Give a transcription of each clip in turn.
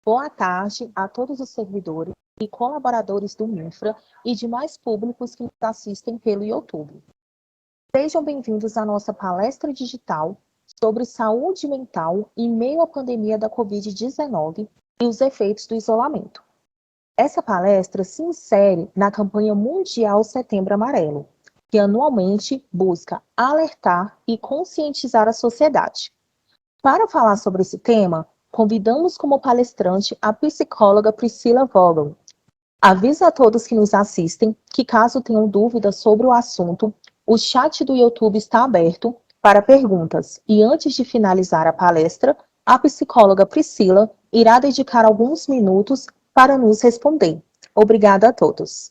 Boa tarde a todos os servidores e colaboradores do Infra e demais públicos que nos assistem pelo YouTube. Sejam bem-vindos à nossa palestra digital sobre saúde mental em meio à pandemia da Covid-19 e os efeitos do isolamento. Essa palestra se insere na campanha mundial Setembro Amarelo, que anualmente busca alertar e conscientizar a sociedade. Para falar sobre esse tema, convidamos como palestrante a psicóloga Priscila Vogel. Aviso a todos que nos assistem que, caso tenham dúvidas sobre o assunto, o chat do YouTube está aberto para perguntas e, antes de finalizar a palestra, a psicóloga Priscila irá dedicar alguns minutos para nos responder. Obrigada a todos.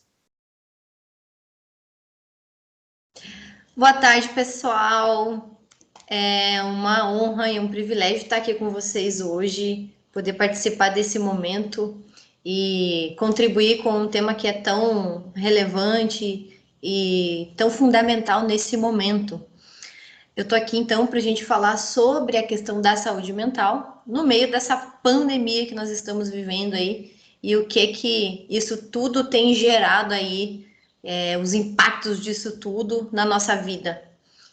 Boa tarde, pessoal. É uma honra e um privilégio estar aqui com vocês hoje, poder participar desse momento e contribuir com um tema que é tão relevante e tão fundamental nesse momento. Eu estou aqui, então, para a gente falar sobre a questão da saúde mental no meio dessa pandemia que nós estamos vivendo aí e o que isso tudo tem gerado aí, os impactos disso tudo na nossa vida.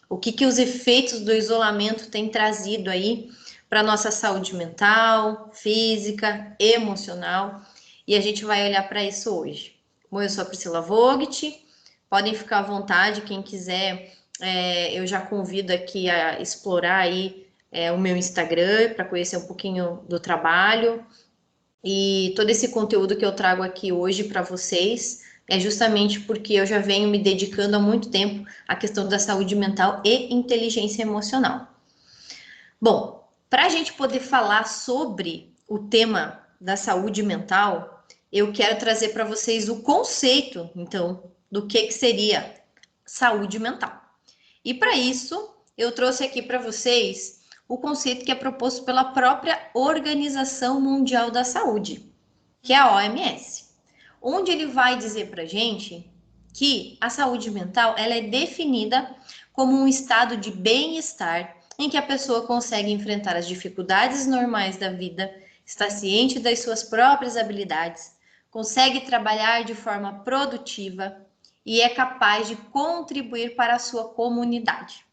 O que os efeitos do isolamento têm trazido aí para a nossa saúde mental, física, emocional, e a gente vai olhar para isso hoje. Bom, eu sou a Priscila Vogt, podem ficar à vontade, quem quiser, eu já convido aqui a explorar aí o meu Instagram para conhecer um pouquinho do trabalho, e todo esse conteúdo que eu trago aqui hoje para vocês é justamente porque eu já venho me dedicando há muito tempo à questão da saúde mental e inteligência emocional. Bom, para a gente poder falar sobre o tema da saúde mental, eu quero trazer para vocês o conceito, então, do que seria saúde mental. E para isso, eu trouxe aqui para vocês o conceito que é proposto pela própria Organização Mundial da Saúde, que é a OMS, onde ele vai dizer para a gente que a saúde mental ela é definida como um estado de bem-estar em que a pessoa consegue enfrentar as dificuldades normais da vida, está ciente das suas próprias habilidades, consegue trabalhar de forma produtiva e é capaz de contribuir para a sua comunidade.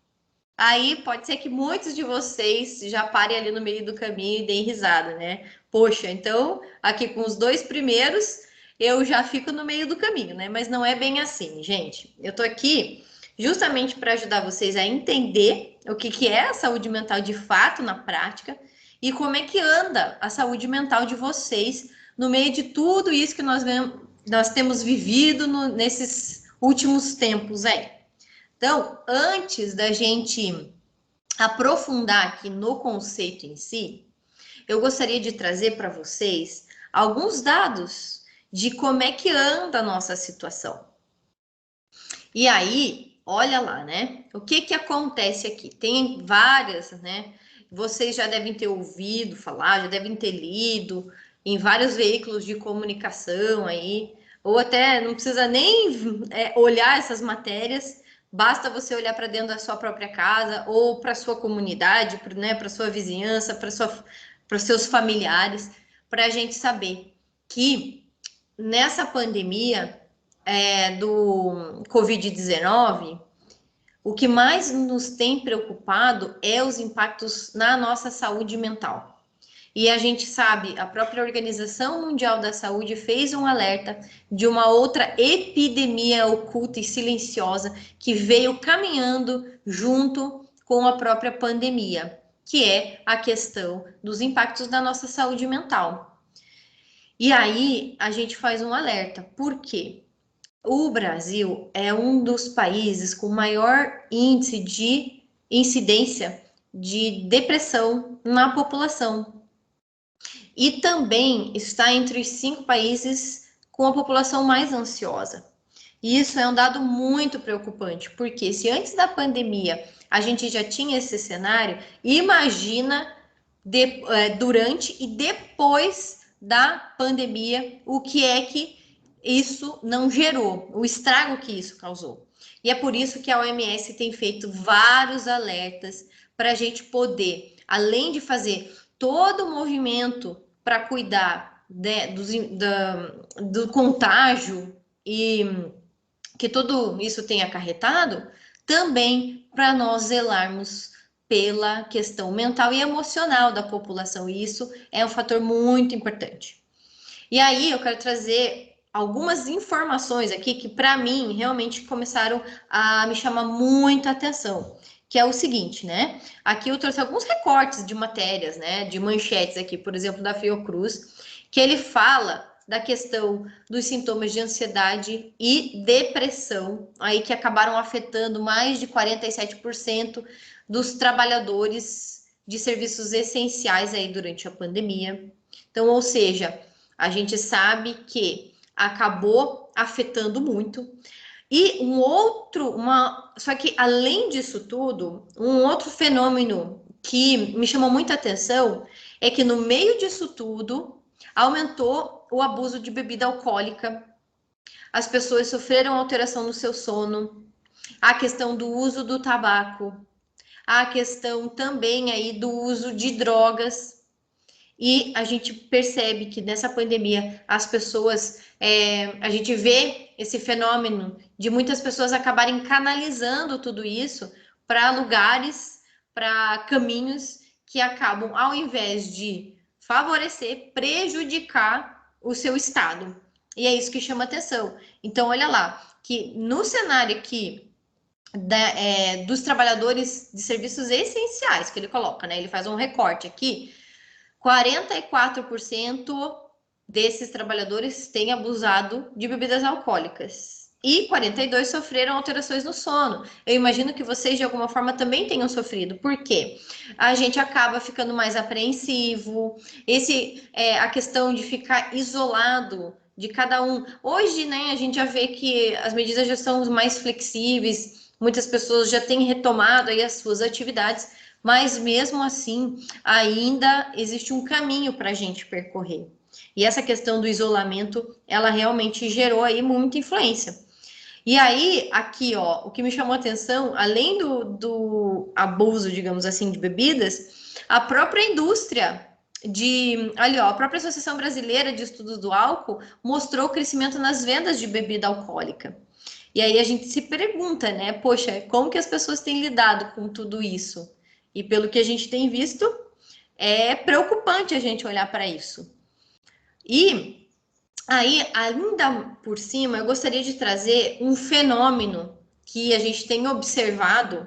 Aí pode ser que muitos de vocês já parem ali no meio do caminho e deem risada, né? Poxa, então aqui com os dois primeiros eu já fico no meio do caminho, né? Mas não é bem assim, gente. Eu tô aqui justamente para ajudar vocês a entender o que é a saúde mental de fato na prática e como é que anda a saúde mental de vocês no meio de tudo isso que nós temos vivido nesses últimos tempos aí. Então, antes da gente aprofundar aqui no conceito em si, eu gostaria de trazer para vocês alguns dados de como é que anda a nossa situação. E aí, olha lá, né? O que acontece aqui? Tem várias, né? Vocês já devem ter ouvido falar, já devem ter lido em vários veículos de comunicação aí, ou até não precisa nem olhar essas matérias, basta você olhar para dentro da sua própria casa ou para sua comunidade, né, para sua vizinhança, para seus familiares, para a gente saber que nessa pandemia do Covid-19, o que mais nos tem preocupado é os impactos na nossa saúde mental. E a gente sabe, a própria Organização Mundial da Saúde fez um alerta de uma outra epidemia oculta e silenciosa que veio caminhando junto com a própria pandemia, que é a questão dos impactos na nossa saúde mental. E aí a gente faz um alerta, por quê? O Brasil é um dos países com maior índice de incidência de depressão na população. E também está entre os 5 países com a população mais ansiosa. E isso é um dado muito preocupante, porque se antes da pandemia a gente já tinha esse cenário, imagina durante e depois da pandemia, o que é que isso não gerou, o estrago que isso causou. E é por isso que a OMS tem feito vários alertas para a gente poder, além de fazer todo o movimento para cuidar do contágio e que tudo isso tem acarretado, também para nós zelarmos pela questão mental e emocional da população. E isso é um fator muito importante. E aí eu quero trazer algumas informações aqui que, para mim, realmente começaram a me chamar muita atenção. Que é o seguinte, né? Aqui eu trouxe alguns recortes de matérias, né? De manchetes aqui, por exemplo, da Fiocruz, que ele fala da questão dos sintomas de ansiedade e depressão, aí que acabaram afetando mais de 47% dos trabalhadores de serviços essenciais aí durante a pandemia. Então, ou seja, a gente sabe que acabou afetando muito. E só que além disso tudo, um outro fenômeno que me chamou muita atenção é que no meio disso tudo aumentou o abuso de bebida alcoólica, as pessoas sofreram alteração no seu sono, a questão do uso do tabaco, a questão também aí do uso de drogas. E a gente percebe que nessa pandemia as pessoas, a gente vê esse fenômeno de muitas pessoas acabarem canalizando tudo isso para lugares, para caminhos que acabam, ao invés de favorecer, prejudicar o seu estado. E é isso que chama atenção. Então, olha lá, que no cenário aqui dos trabalhadores de serviços essenciais que ele coloca, né? Ele faz um recorte aqui. 44% desses trabalhadores têm abusado de bebidas alcoólicas e 42% sofreram alterações no sono. Eu imagino que vocês, de alguma forma, também tenham sofrido. Por quê? A gente acaba ficando mais apreensivo, a questão de ficar isolado de cada um. Hoje, né, a gente já vê que as medidas já são mais flexíveis, muitas pessoas já têm retomado aí as suas atividades, mas mesmo assim, ainda existe um caminho para a gente percorrer. E essa questão do isolamento, ela realmente gerou aí muita influência. E aí, aqui, ó, o que me chamou a atenção, além do abuso, digamos assim, de bebidas, a própria indústria ali, ó, a própria Associação Brasileira de Estudos do Álcool mostrou o crescimento nas vendas de bebida alcoólica. E aí a gente se pergunta, né? Poxa, como que as pessoas têm lidado com tudo isso? E pelo que a gente tem visto, é preocupante a gente olhar para isso. E aí, ainda por cima, eu gostaria de trazer um fenômeno que a gente tem observado,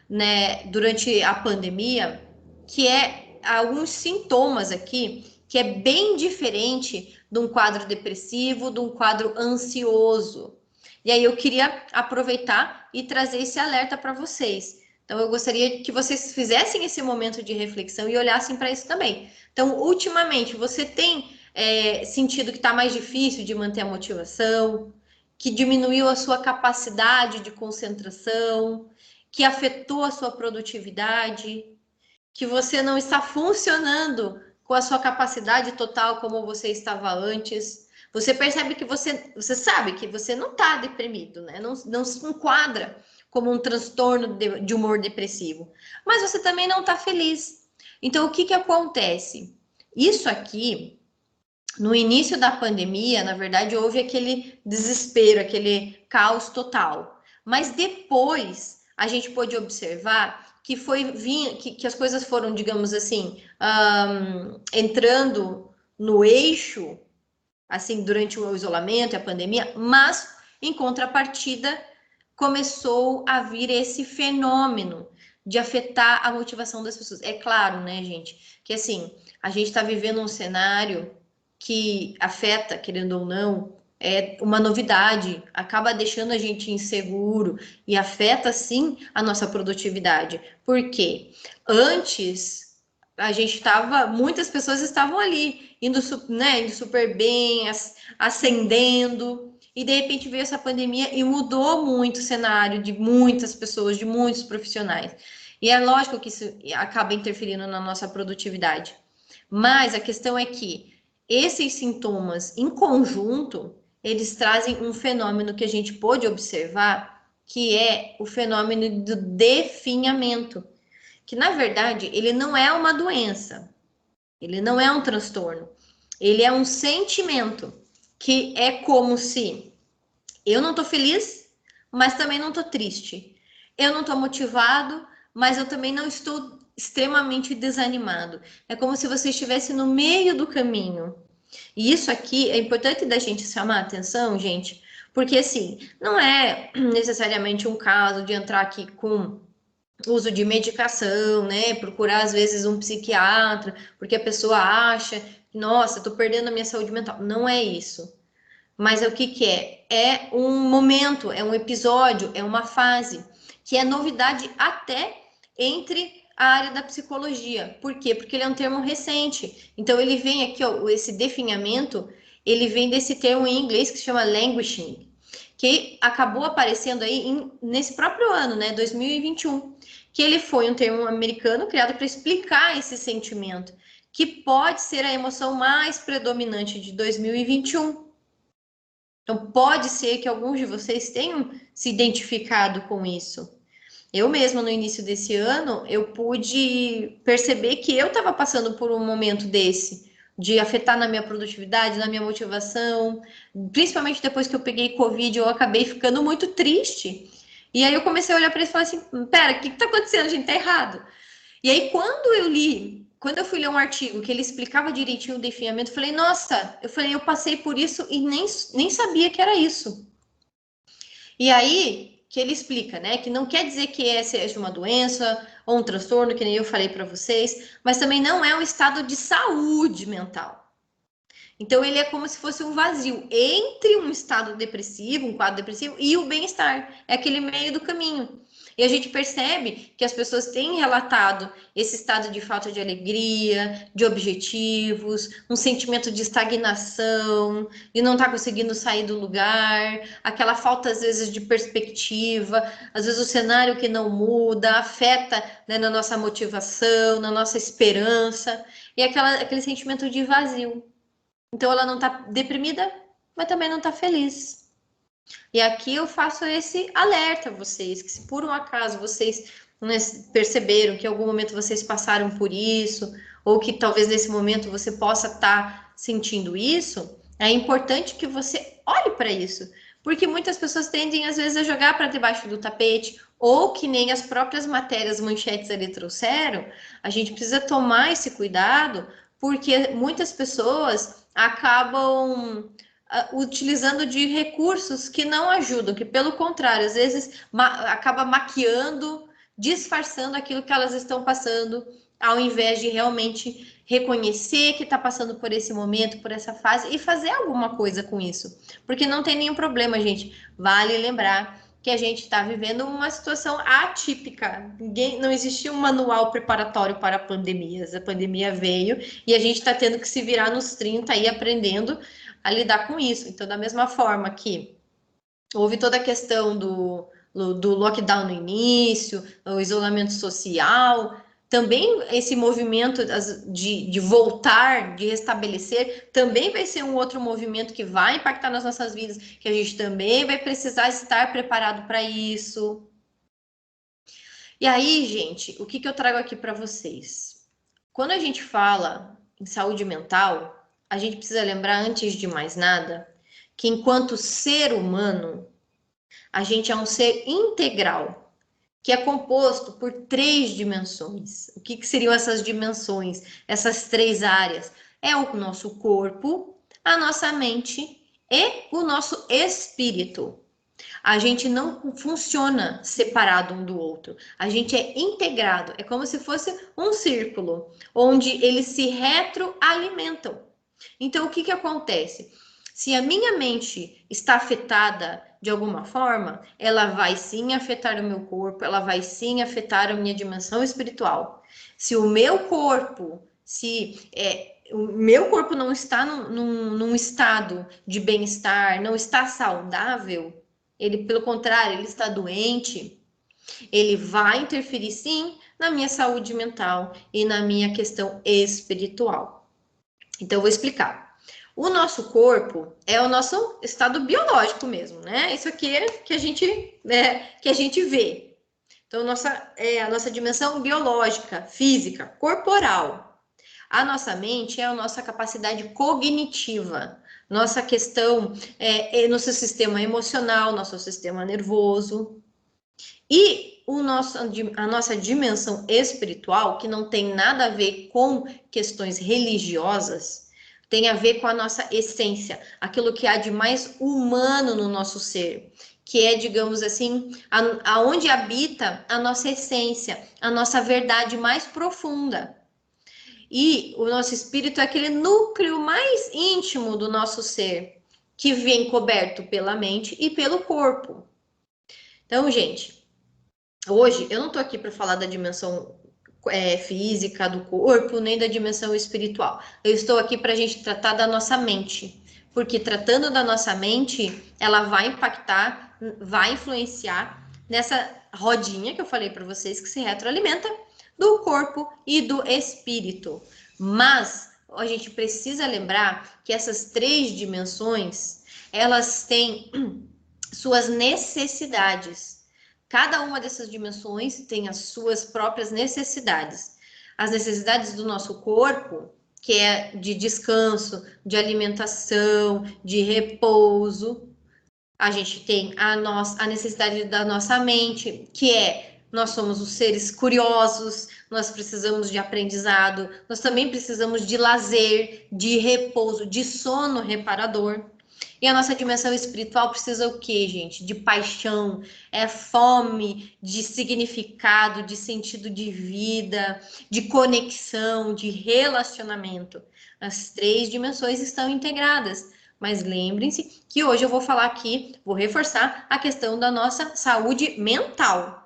né, durante a pandemia, que é alguns sintomas aqui, que é bem diferente de um quadro depressivo, de um quadro ansioso. E aí eu queria aproveitar e trazer esse alerta para vocês. Então, eu gostaria que vocês fizessem esse momento de reflexão e olhassem para isso também. Então, ultimamente, você tem sentido que está mais difícil de manter a motivação, que diminuiu a sua capacidade de concentração, que afetou a sua produtividade, que você não está funcionando com a sua capacidade total como você estava antes. Você percebe que você sabe que você não está deprimido, né? Não se enquadra como um transtorno de humor depressivo. Mas você também não está feliz. Então, o que que acontece? Isso aqui, no início da pandemia, na verdade, houve aquele desespero, aquele caos total. Mas depois, a gente pôde observar que as coisas foram, digamos assim, entrando no eixo, assim, durante o isolamento e a pandemia, mas, em contrapartida, começou a vir esse fenômeno de afetar a motivação das pessoas. É claro, né, gente, que assim, a gente está vivendo um cenário que afeta, querendo ou não, é uma novidade, acaba deixando a gente inseguro e afeta sim a nossa produtividade. Por quê? Antes muitas pessoas estavam ali, indo super bem, ascendendo, e de repente veio essa pandemia e mudou muito o cenário de muitas pessoas, de muitos profissionais. E é lógico que isso acaba interferindo na nossa produtividade. Mas a questão é que esses sintomas em conjunto, eles trazem um fenômeno que a gente pôde observar, que é o fenômeno do definhamento, que na verdade ele não é uma doença, Ele não é um transtorno. Ele é um sentimento, que é como se eu não tô feliz, mas também não tô triste. Eu não tô motivado, mas eu também não estou extremamente desanimado. É como se você estivesse no meio do caminho. E isso aqui é importante da gente chamar a atenção, gente, porque assim, não é necessariamente um caso de entrar aqui com uso de medicação, né? Procurar às vezes um psiquiatra, porque a pessoa acha, nossa, tô perdendo a minha saúde mental. Não é isso. Mas é o que que é? É um momento, é um episódio, é uma fase que é novidade até entre a área da psicologia. Por quê? Porque ele é um termo recente. Então ele vem aqui, ó, esse definhamento, ele vem desse termo em inglês que se chama languishing, que acabou aparecendo aí nesse próprio ano, né, 2021, que ele foi um termo americano criado para explicar esse sentimento, que pode ser a emoção mais predominante de 2021. Então, pode ser que alguns de vocês tenham se identificado com isso. Eu mesma, no início desse ano, eu pude perceber que eu estava passando por um momento desse, de afetar na minha produtividade, na minha motivação, principalmente depois que eu peguei Covid, eu acabei ficando muito triste. E aí eu comecei a olhar para isso e falar assim, pera, o que está acontecendo? A gente tá errado. E aí, quando eu fui ler um artigo que ele explicava direitinho o definhamento, eu falei, nossa, eu passei por isso e nem sabia que era isso. E aí, que ele explica, né, que não quer dizer que seja uma doença ou um transtorno, que nem eu falei para vocês, mas também não é um estado de saúde mental. Então, ele é como se fosse um vazio entre um estado depressivo, um quadro depressivo, e o bem-estar. É aquele meio do caminho. E a gente percebe que as pessoas têm relatado esse estado de falta de alegria, de objetivos, um sentimento de estagnação, de não estar conseguindo sair do lugar, aquela falta, às vezes, de perspectiva, às vezes o cenário que não muda, afeta, né, na nossa motivação, na nossa esperança, e aquele sentimento de vazio. Então ela não está deprimida, mas também não está feliz. E aqui eu faço esse alerta a vocês, que se por um acaso vocês, né, perceberam que em algum momento vocês passaram por isso, ou que talvez nesse momento você possa estar sentindo isso, é importante que você olhe para isso. Porque muitas pessoas tendem, às vezes, a jogar para debaixo do tapete, ou que nem as próprias matérias manchetes ali trouxeram, a gente precisa tomar esse cuidado, porque muitas pessoas acabam utilizando de recursos que não ajudam, que pelo contrário, às vezes acaba maquiando, disfarçando aquilo que elas estão passando, ao invés de realmente reconhecer que está passando por esse momento, por essa fase e fazer alguma coisa com isso. Porque não tem nenhum problema, gente. Vale lembrar que a gente está vivendo uma situação atípica. Não existia um manual preparatório para pandemias. A pandemia veio e a gente está tendo que se virar nos 30 aí aprendendo a lidar com isso. Então, da mesma forma que houve toda a questão do lockdown no início, o isolamento social, também esse movimento de voltar, de restabelecer, também vai ser um outro movimento que vai impactar nas nossas vidas, que a gente também vai precisar estar preparado para isso. E aí, gente, o que eu trago aqui para vocês? Quando a gente fala em saúde mental, a gente precisa lembrar, antes de mais nada, que enquanto ser humano, a gente é um ser integral, que é composto por 3 dimensões. O que seriam essas dimensões, essas 3 áreas? É o nosso corpo, a nossa mente e o nosso espírito. A gente não funciona separado um do outro. A gente é integrado. É como se fosse um círculo, onde eles se retroalimentam. Então, o que acontece? Se a minha mente está afetada de alguma forma, ela vai sim afetar o meu corpo, ela vai sim afetar a minha dimensão espiritual. Se o meu corpo, o meu corpo não está num estado de bem-estar, não está saudável, ele, pelo contrário, ele está doente, ele vai interferir sim na minha saúde mental e na minha questão espiritual. Então, eu vou explicar. O nosso corpo é o nosso estado biológico mesmo, né? Isso aqui é que a gente vê. Então, a nossa dimensão biológica, física, corporal. A nossa mente é a nossa capacidade cognitiva, nossa questão nosso sistema emocional, nosso sistema nervoso. E a nossa dimensão espiritual, que não tem nada a ver com questões religiosas, tem a ver com a nossa essência, aquilo que há de mais humano no nosso ser, que é, digamos assim, aonde habita a nossa essência, a nossa verdade mais profunda. E o nosso espírito é aquele núcleo mais íntimo do nosso ser, que vem coberto pela mente e pelo corpo. Então, gente, hoje eu não estou aqui para falar da dimensão física do corpo, nem da dimensão espiritual. Eu estou aqui para a gente tratar da nossa mente, porque tratando da nossa mente, ela vai impactar, vai influenciar nessa rodinha que eu falei para vocês que se retroalimenta do corpo e do espírito. Mas a gente precisa lembrar que essas três dimensões, elas têm suas necessidades. Cada uma dessas dimensões tem as suas próprias necessidades. As necessidades do nosso corpo, que é de descanso, de alimentação, de repouso. A gente tem a necessidade da nossa mente, que é nós somos os seres curiosos, nós precisamos de aprendizado, nós também precisamos de lazer, de repouso, de sono reparador. E a nossa dimensão espiritual precisa o quê, gente? De paixão, fome, de significado, de sentido de vida, de conexão, de relacionamento. As três dimensões estão integradas. Mas lembrem-se que hoje eu vou falar aqui, vou reforçar a questão da nossa saúde mental.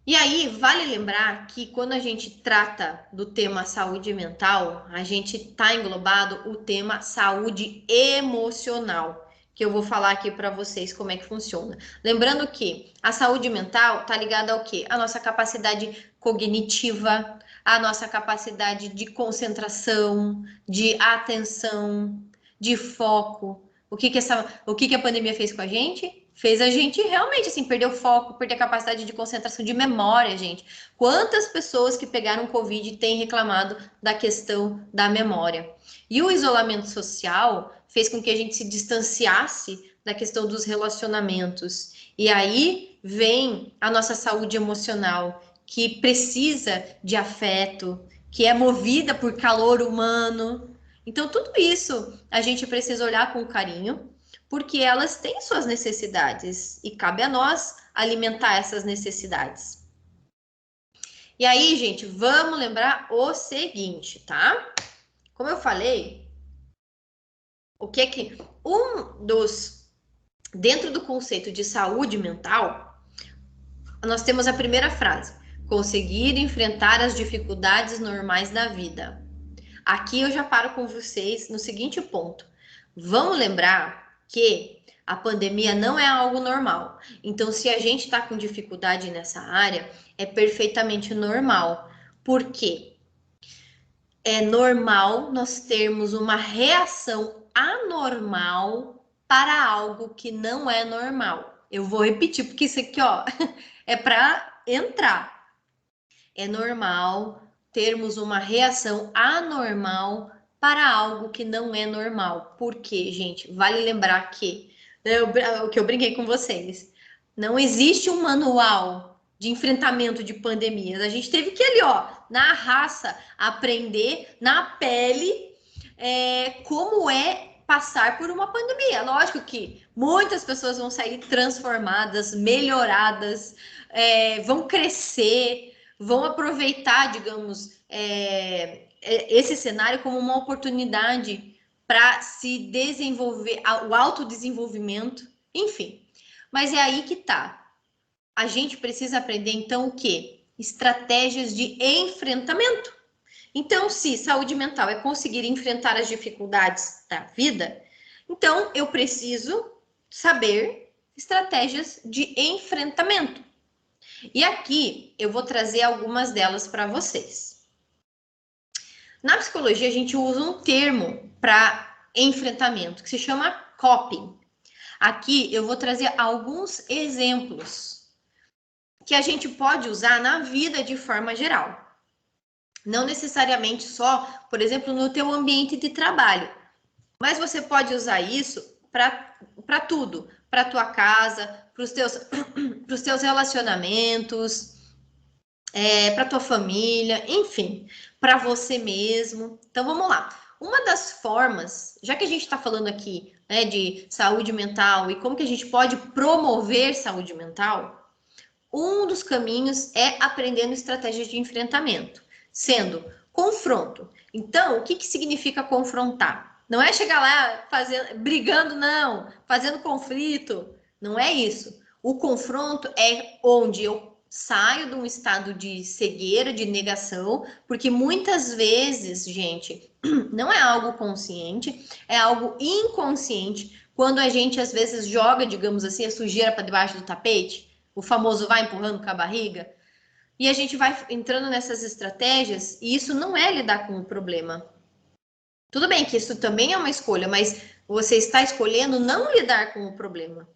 E aí, vale lembrar que quando a gente trata do tema saúde mental, a gente está englobado o tema saúde emocional, que eu vou falar aqui para vocês como é que funciona. Lembrando que a saúde mental está ligada ao quê? A nossa capacidade cognitiva, a nossa capacidade de concentração, de atenção, de foco. O que a pandemia fez com a gente? Fez a gente realmente, assim, perder o foco, perder a capacidade de concentração, de memória, gente. Quantas pessoas que pegaram Covid têm reclamado da questão da memória? E o isolamento social fez com que a gente se distanciasse da questão dos relacionamentos. E aí vem a nossa saúde emocional, que precisa de afeto, que é movida por calor humano. Então, tudo isso a gente precisa olhar com carinho, porque elas têm suas necessidades e cabe a nós alimentar essas necessidades. E aí, gente, vamos lembrar o seguinte, tá? Como eu falei, o que é que dentro do conceito de saúde mental, nós temos a primeira frase: conseguir enfrentar as dificuldades normais da vida. Aqui eu já paro com vocês no seguinte ponto. Vamos lembrar que a pandemia não é algo normal. Então, se a gente está com dificuldade nessa área, é perfeitamente normal. Por quê? É normal nós termos uma reação anormal para algo que não é normal. Eu vou repetir, porque isso aqui, ó, é para entrar. É normal termos uma reação anormal para algo que não é normal. Por quê, gente? Vale lembrar que o que eu brinquei com vocês. Não existe um manual de enfrentamento de pandemias. A gente teve que ali, ó, na raça, aprender na pele como é passar por uma pandemia. Lógico que muitas pessoas vão sair transformadas, melhoradas, vão crescer, vão aproveitar, digamos, esse cenário como uma oportunidade para se desenvolver, o autodesenvolvimento, enfim. Mas é aí que tá. A gente precisa aprender, então, o quê? Estratégias de enfrentamento. Então, se saúde mental é conseguir enfrentar as dificuldades da vida, então eu preciso saber estratégias de enfrentamento. E aqui eu vou trazer algumas delas para vocês. Na psicologia, a gente usa um termo para enfrentamento que se chama coping. Aqui eu vou trazer alguns exemplos que a gente pode usar na vida de forma geral. Não necessariamente só, por exemplo, no teu ambiente de trabalho. Mas você pode usar isso para tudo, para a tua casa, para os teus relacionamentos, para a tua família, enfim, para você mesmo. Então vamos lá. Uma das formas, já que a gente está falando aqui, né, de saúde mental e como que a gente pode promover saúde mental, um dos caminhos é aprendendo estratégias de enfrentamento, sendo confronto. Então, o que significa confrontar? Não é chegar lá brigando, não, fazendo conflito. Não é isso. O confronto é onde eu saio de um estado de cegueira, de negação, porque muitas vezes, gente, não é algo consciente, é algo inconsciente, quando a gente às vezes joga, digamos assim, a sujeira para debaixo do tapete, o famoso vai empurrando com a barriga, e a gente vai entrando nessas estratégias, e isso não é lidar com o problema. Tudo bem que isso também é uma escolha, mas você está escolhendo não lidar com o problema.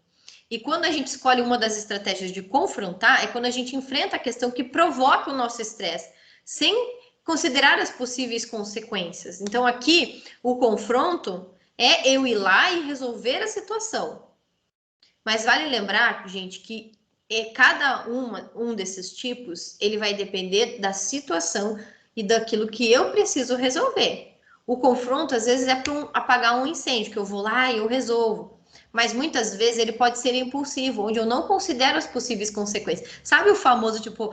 E quando a gente escolhe uma das estratégias de confrontar, é quando a gente enfrenta a questão que provoca o nosso estresse, sem considerar as possíveis consequências. Então, aqui, o confronto é eu ir lá e resolver a situação. Mas vale lembrar, gente, que cada um desses tipos, ele vai depender da situação e daquilo que eu preciso resolver. O confronto, às vezes, é para apagar um incêndio, que eu vou lá e eu resolvo. Mas muitas vezes ele pode ser impulsivo, onde eu não considero as possíveis consequências. Sabe o famoso tipo,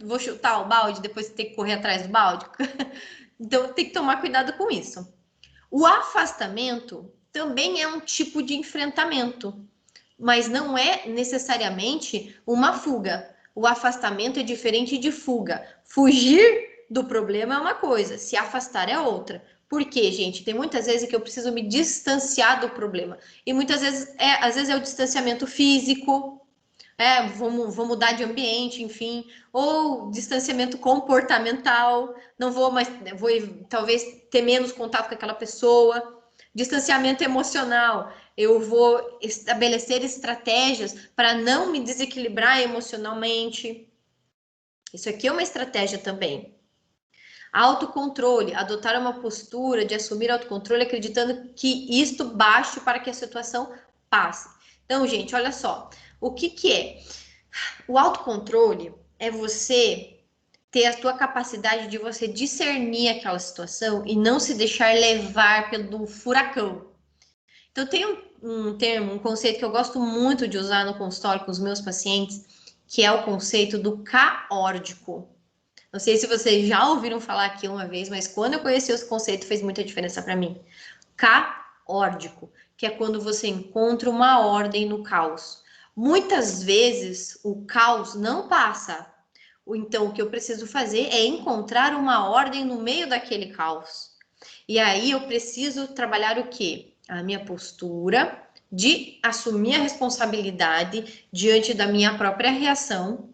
vou chutar o balde, depois tem que correr atrás do balde? Então tem que tomar cuidado com isso. O afastamento também é um tipo de enfrentamento, mas não é necessariamente uma fuga. O afastamento é diferente de fuga. Fugir do problema é uma coisa, se afastar é outra. Por quê, gente? Tem muitas vezes que eu preciso me distanciar do problema. E muitas vezes, às vezes é o distanciamento físico, vou mudar de ambiente, enfim, ou distanciamento comportamental, não vou mais, vou talvez ter menos contato com aquela pessoa. Distanciamento emocional, eu vou estabelecer estratégias para não me desequilibrar emocionalmente. Isso aqui é uma estratégia também. Autocontrole, adotar uma postura de assumir autocontrole, acreditando que isto baste para que a situação passe. Então, gente, olha só, o que é? O autocontrole é você ter a tua capacidade de você discernir aquela situação e não se deixar levar pelo furacão. Então, tem um termo, um conceito que eu gosto muito de usar no consultório com os meus pacientes, que é o conceito do caórdico. Não sei se vocês já ouviram falar aqui uma vez, mas quando eu conheci esse conceito fez muita diferença para mim. Caórdico, que é quando você encontra uma ordem no caos. Muitas vezes o caos não passa. Então, o que eu preciso fazer é encontrar uma ordem no meio daquele caos. E aí eu preciso trabalhar o quê? A minha postura de assumir a responsabilidade diante da minha própria reação,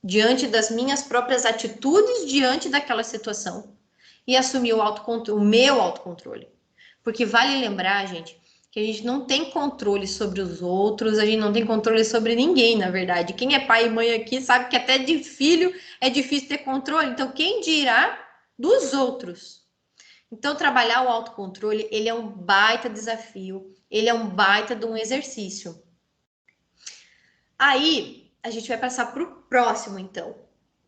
diante das minhas próprias atitudes diante daquela situação e assumir o meu autocontrole. Porque vale lembrar, gente, que a gente não tem controle sobre os outros, a gente não tem controle sobre ninguém, na verdade. Quem é pai e mãe aqui sabe que até de filho é difícil ter controle. Então, quem dirá dos outros? Então, trabalhar o autocontrole, ele é um baita desafio, ele é um baita de um exercício. Aí, a gente vai passar para o próximo, então,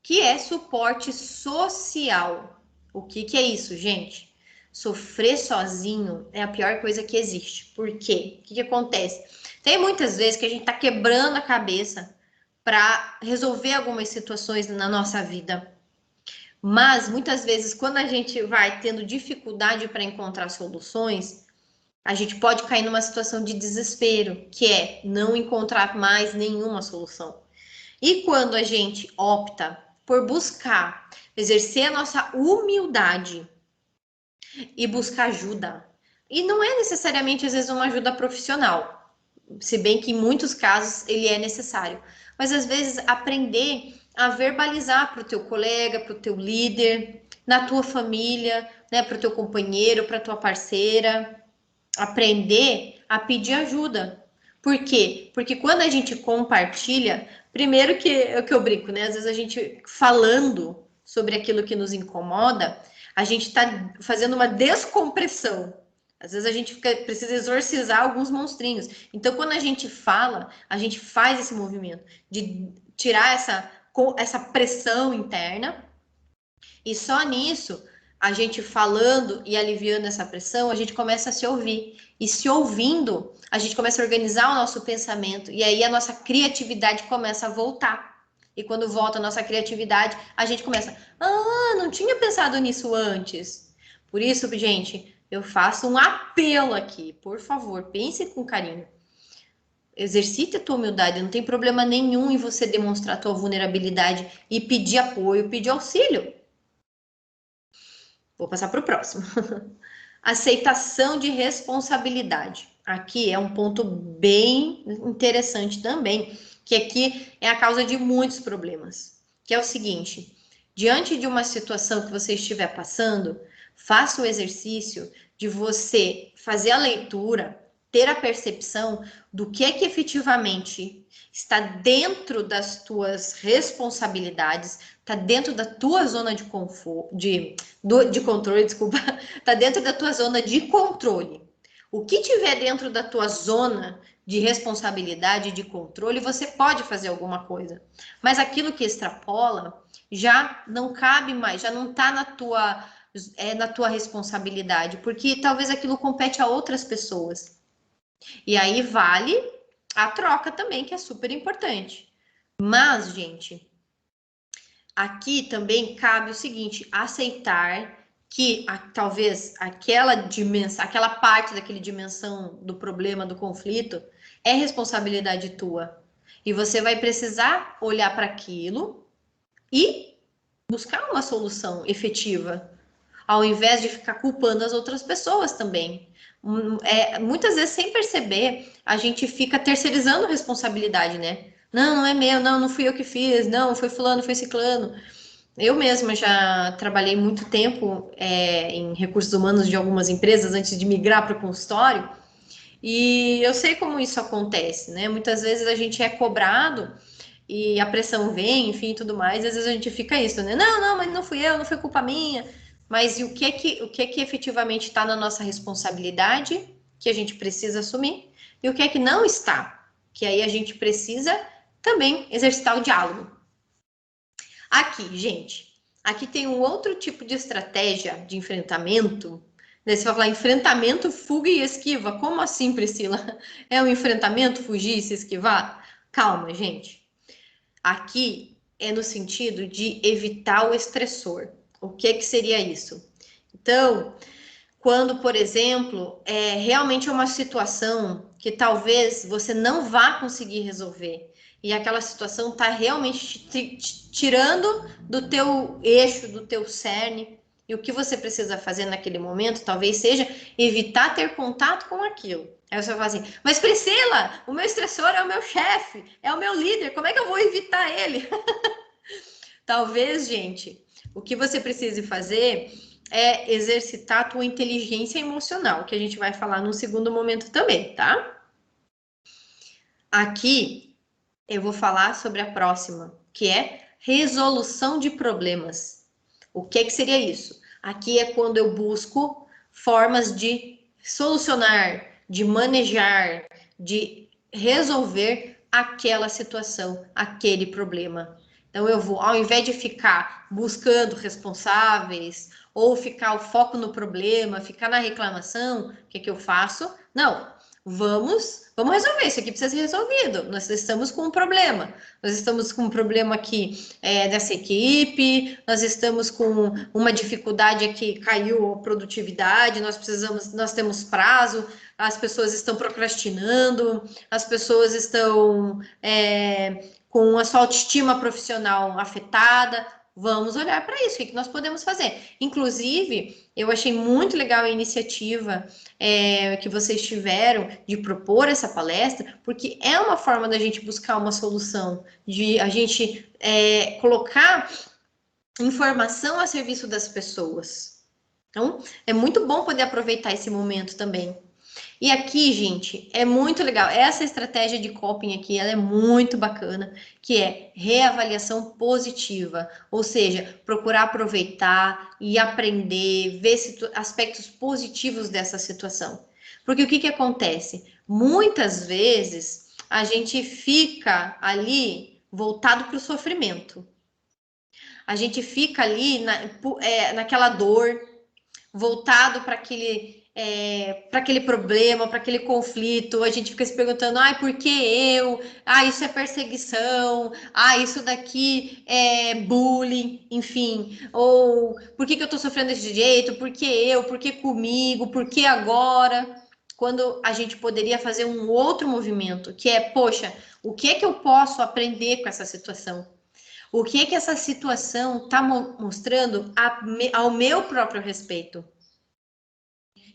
que é suporte social. O que é isso, gente? Sofrer sozinho é a pior coisa que existe. Por quê? O que acontece? Tem muitas vezes que a gente está quebrando a cabeça para resolver algumas situações na nossa vida. Mas, muitas vezes, quando a gente vai tendo dificuldade para encontrar soluções, a gente pode cair numa situação de desespero, que é não encontrar mais nenhuma solução. E quando a gente opta por buscar, exercer a nossa humildade e buscar ajuda, e não é necessariamente, às vezes, uma ajuda profissional, se bem que em muitos casos ele é necessário, mas às vezes aprender a verbalizar para o teu colega, para o teu líder, na tua família, né, para o teu companheiro, para a tua parceira, aprender a pedir ajuda. Por quê? Porque quando a gente compartilha, primeiro que é o que eu brinco, né? Às vezes a gente falando sobre aquilo que nos incomoda, a gente está fazendo uma descompressão. Às vezes a gente precisa exorcizar alguns monstrinhos. Então, quando a gente fala, a gente faz esse movimento de tirar essa pressão interna. E só nisso, a gente falando e aliviando essa pressão, a gente começa a se ouvir. E se ouvindo, a gente começa a organizar o nosso pensamento. E aí a nossa criatividade começa a voltar. E quando volta a nossa criatividade, a gente começa, não tinha pensado nisso antes. Por isso, gente, eu faço um apelo aqui. Por favor, pense com carinho. Exercite a tua humildade, não tem problema nenhum em você demonstrar a tua vulnerabilidade e pedir apoio, pedir auxílio. Vou passar para o próximo. Aceitação de responsabilidade. Aqui é um ponto bem interessante também, que aqui é a causa de muitos problemas. Que é o seguinte, diante de uma situação que você estiver passando, faça o exercício de você fazer a leitura, ter a percepção do que é que efetivamente está dentro das tuas responsabilidades, está dentro da tua zona de conforto, de controle, desculpa, está dentro da tua zona de controle. O que tiver dentro da tua zona de responsabilidade, de controle, você pode fazer alguma coisa. Mas aquilo que extrapola já não cabe mais, já não está na tua responsabilidade, porque talvez aquilo compete a outras pessoas. E aí vale a troca também, que é super importante. Mas, gente, aqui também cabe o seguinte, aceitar que talvez aquela parte daquela dimensão do problema, do conflito, é responsabilidade tua. E você vai precisar olhar para aquilo e buscar uma solução efetiva, ao invés de ficar culpando as outras pessoas também. Muitas vezes, sem perceber, a gente fica terceirizando responsabilidade, né? Não é meu, não fui eu que fiz, não, foi fulano, foi ciclano. Eu mesma já trabalhei muito tempo em recursos humanos de algumas empresas antes de migrar para o consultório, e eu sei como isso acontece, né? Muitas vezes a gente é cobrado e a pressão vem, enfim, tudo mais, às vezes a gente fica isso, né? Não, mas não fui eu, não foi culpa minha. Mas e o que é que efetivamente está na nossa responsabilidade, que a gente precisa assumir, e o que é que não está, que aí a gente precisa também exercitar o diálogo. Aqui, gente, aqui tem um outro tipo de estratégia de enfrentamento. Daí você vai falar enfrentamento, fuga e esquiva. Como assim, Priscila? É um enfrentamento, fugir e se esquivar? Calma, gente. Aqui é no sentido de evitar o estressor. O que seria isso? Então, quando, por exemplo, realmente é uma situação que talvez você não vá conseguir resolver e aquela situação está realmente te tirando do teu eixo, do teu cerne, e o que você precisa fazer naquele momento talvez seja evitar ter contato com aquilo. Aí você vai falar assim, mas Priscila, o meu estressor é o meu chefe, é o meu líder, como é que eu vou evitar ele? Talvez, gente, o que você precise fazer é exercitar a tua inteligência emocional, que a gente vai falar num segundo momento também, tá? Aqui eu vou falar sobre a próxima, que é resolução de problemas. O que seria isso? Aqui é quando eu busco formas de solucionar, de manejar, de resolver aquela situação, aquele problema. Então eu vou, ao invés de ficar buscando responsáveis ou ficar o foco no problema, ficar na reclamação, o que eu faço? Não, vamos resolver, isso aqui precisa ser resolvido. Nós estamos com um problema. Nós estamos com um problema aqui dessa equipe, nós estamos com uma dificuldade aqui, caiu a produtividade, nós temos prazo, as pessoas estão procrastinando, as pessoas estão com a sua autoestima profissional afetada. Vamos olhar para isso, o que nós podemos fazer. Inclusive, eu achei muito legal a iniciativa que vocês tiveram de propor essa palestra, porque é uma forma da gente buscar uma solução, de a gente colocar informação a serviço das pessoas. Então, é muito bom poder aproveitar esse momento também. E aqui, gente, é muito legal. Essa estratégia de coping aqui, ela é muito bacana, que é reavaliação positiva, ou seja, procurar aproveitar e aprender, ver aspectos positivos dessa situação. Porque o que acontece? Muitas vezes a gente fica ali voltado para o sofrimento. A gente fica ali naquela dor, voltado para aquele problema, para aquele conflito. A gente fica se perguntando, ai, por que eu? Ah, isso é perseguição. Ah, isso daqui é bullying, enfim. Ou por que eu tô sofrendo desse jeito? Por que eu? Por que comigo? Por que agora? Quando a gente poderia fazer um outro movimento, que é, poxa, o que é que eu posso aprender com essa situação? O que é que essa situação está mostrando ao meu próprio respeito?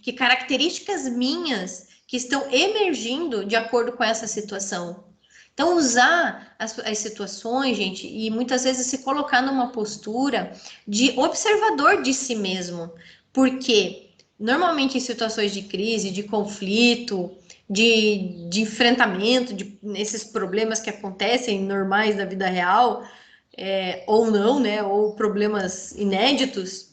Que características minhas que estão emergindo de acordo com essa situação? Então, usar as situações, gente, e muitas vezes se colocar numa postura de observador de si mesmo. Porque, normalmente, em situações de crise, de conflito, de enfrentamento, nesses problemas que acontecem normais da vida real, ou não, né? Ou problemas inéditos,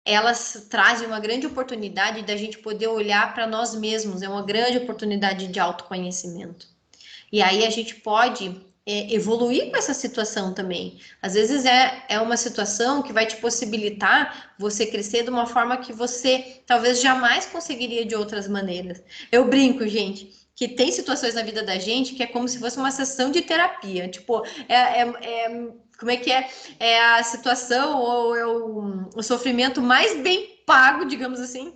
elas trazem uma grande oportunidade da gente poder olhar para nós mesmos, é uma grande oportunidade de autoconhecimento. E aí a gente pode evoluir com essa situação também. Às vezes é uma situação que vai te possibilitar você crescer de uma forma que você talvez jamais conseguiria de outras maneiras. Eu brinco, gente, que tem situações na vida da gente que é como se fosse uma sessão de terapia. Tipo, como é que é? É a situação ou é o sofrimento mais bem pago, digamos assim,